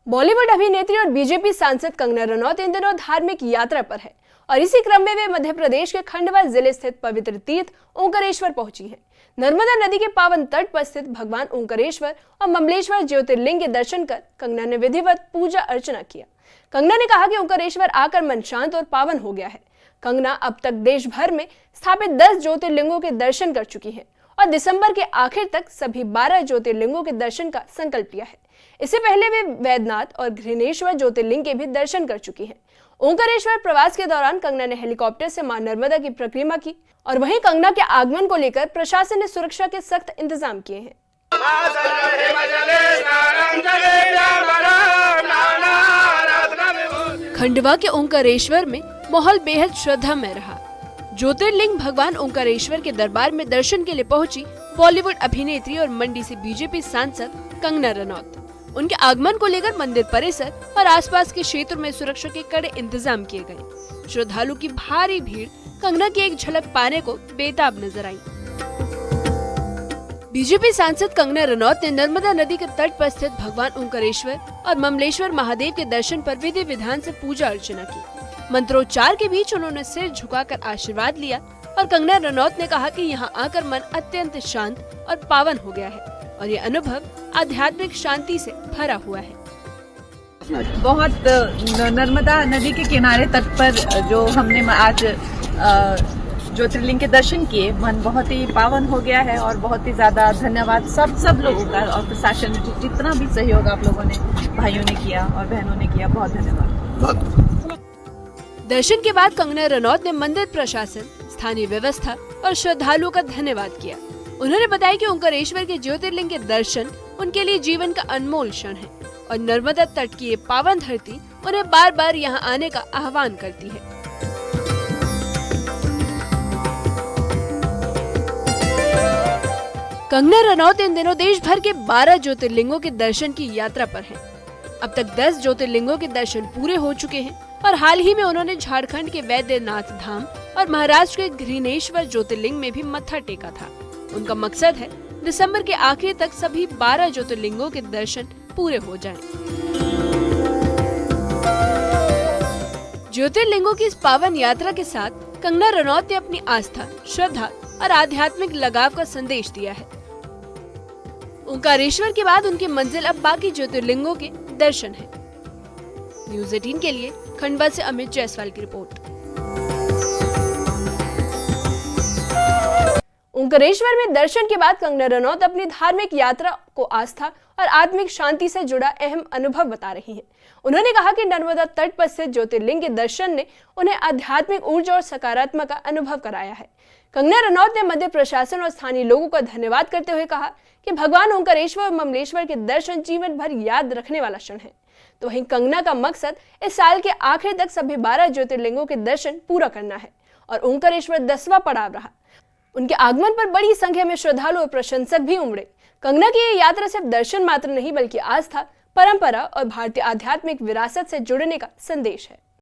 बॉलीवुड अभिनेत्री और बीजेपी सांसद कंगना रनौत इन दिनों धार्मिक यात्रा पर है और इसी क्रम में वे मध्य प्रदेश के खंडवा जिले स्थित पवित्र तीर्थ ओंकारेश्वर पहुंची हैं। नर्मदा नदी के पावन तट पर स्थित भगवान ओंकारेश्वर और ममलेश्वर ज्योतिर्लिंग के दर्शन कर कंगना ने विधिवत पूजा अर्चना किया। कंगना ने कहा कि ओंकारेश्वर आकर मन शांत और पावन हो गया है। कंगना अब तक देश भर में स्थापित 10 ज्योतिर्लिंगों के दर्शन कर चुकी है और दिसंबर के आखिर तक सभी 12 ज्योतिर्लिंगों के दर्शन का संकल्प लिया है। इससे पहले वे वैद्यनाथ और घृणेश्वर ज्योतिर्लिंग के भी दर्शन कर चुकी हैं। ओंकारेश्वर प्रवास के दौरान कंगना ने हेलीकॉप्टर से मां नर्मदा की परिक्रमा की और वहीं कंगना के आगमन को लेकर प्रशासन ने सुरक्षा के सख्त इंतजाम किए हैं। खंडवा के ओंकारेश्वर में माहौल बेहद श्रद्धा में रहा। ज्योतिर्लिंग भगवान ओंकारेश्वर के दरबार में दर्शन के लिए पहुंची बॉलीवुड अभिनेत्री और मंडी से बीजेपी सांसद कंगना रनौत। उनके आगमन को लेकर मंदिर परिसर और आसपास के क्षेत्र में सुरक्षा के कड़े इंतजाम किए गए। श्रद्धालु की भारी भीड़ कंगना की एक झलक पाने को बेताब नजर आई। बीजेपी सांसद कंगना रनौत ने नर्मदा नदी के तट पर स्थित भगवान ओंकारेश्वर और ममलेश्वर महादेव के दर्शन पर विधि विधान से पूजा अर्चना की। मंत्रोच्चार के बीच उन्होंने सिर झुकाकर आशीर्वाद लिया और कंगना रनौत ने कहा कि यहाँ आकर मन अत्यंत शांत और पावन हो गया है और ये अनुभव आध्यात्मिक शांति से भरा हुआ है। बहुत नर्मदा नदी के किनारे तट पर जो हमने आज ज्योतिर्लिंग के दर्शन किए, मन बहुत ही पावन हो गया है और बहुत ही ज्यादा धन्यवाद सब लोगों का और प्रशासन जितना भी सहयोग आप लोगों ने, भाइयों ने किया और बहनों ने किया, बहुत धन्यवाद। दर्शन के बाद कंगना रनौत ने मंदिर प्रशासन, स्थानीय व्यवस्था और श्रद्धालुओं का धन्यवाद किया। उन्होंने बताया कि ओंकारेश्वर के ज्योतिर्लिंग के दर्शन उनके लिए जीवन का अनमोल क्षण है और नर्मदा तट की ये पावन धरती उन्हें बार बार यहाँ आने का आह्वान करती है। कंगना रनौत इन दिनों देश भर के 12 ज्योतिर्लिंगों के दर्शन की यात्रा पर हैं। अब तक 10 ज्योतिर्लिंगों के दर्शन पूरे हो चुके हैं और हाल ही में उन्होंने झारखंड के वैद्यनाथ धाम और महाराष्ट्र के घृणेश्वर ज्योतिर्लिंग में भी मत्था टेका था। उनका मकसद है दिसंबर के आखिर तक सभी 12 ज्योतिर्लिंगों के दर्शन पूरे हो जाएं। ज्योतिर्लिंगों की इस पावन यात्रा के साथ कंगना रनौत ने अपनी आस्था, श्रद्धा और आध्यात्मिक लगाव का संदेश दिया है। ओंकारेश्वर के बाद उनकी मंजिल अब बाकी ज्योतिर्लिंगों के दर्शन है। न्यूज़ 18 के लिए खंडवा से अमित जायसवाल की रिपोर्ट। ओंकारेश्वर में दर्शन के बाद कंगना रनौत अपनी धार्मिक यात्रा को आस्था और आत्मिक शांति से जुड़ा अहम अनुभव बता रही हैं। उन्होंने कहा कि नर्मदा तट पर स्थित ज्योतिर्लिंग के दर्शन ने उन्हें आध्यात्मिक ऊर्जा और सकारात्मक का अनुभव कराया है। कंगना रनौत ने मध्य प्रशासन और स्थानीय लोगों का धन्यवाद करते हुए कहा कि भगवान ओंकारेश्वर और ममलेश्वर के दर्शन जीवन भर याद रखने वाला क्षण है। तो वहीं कंगना का मकसद इस साल के आखिर तक सभी 12 ज्योतिर्लिंगों के दर्शन पूरा करना है और ओंकारेश्वर 10वां पड़ाव रहा। उनके आगमन पर बड़ी संख्या में श्रद्धालु और प्रशंसक भी उमड़े। कंगना की ये यात्रा सिर्फ दर्शन मात्र नहीं बल्कि आस्था, परंपरा और भारतीय आध्यात्मिक विरासत से जुड़ने का संदेश है।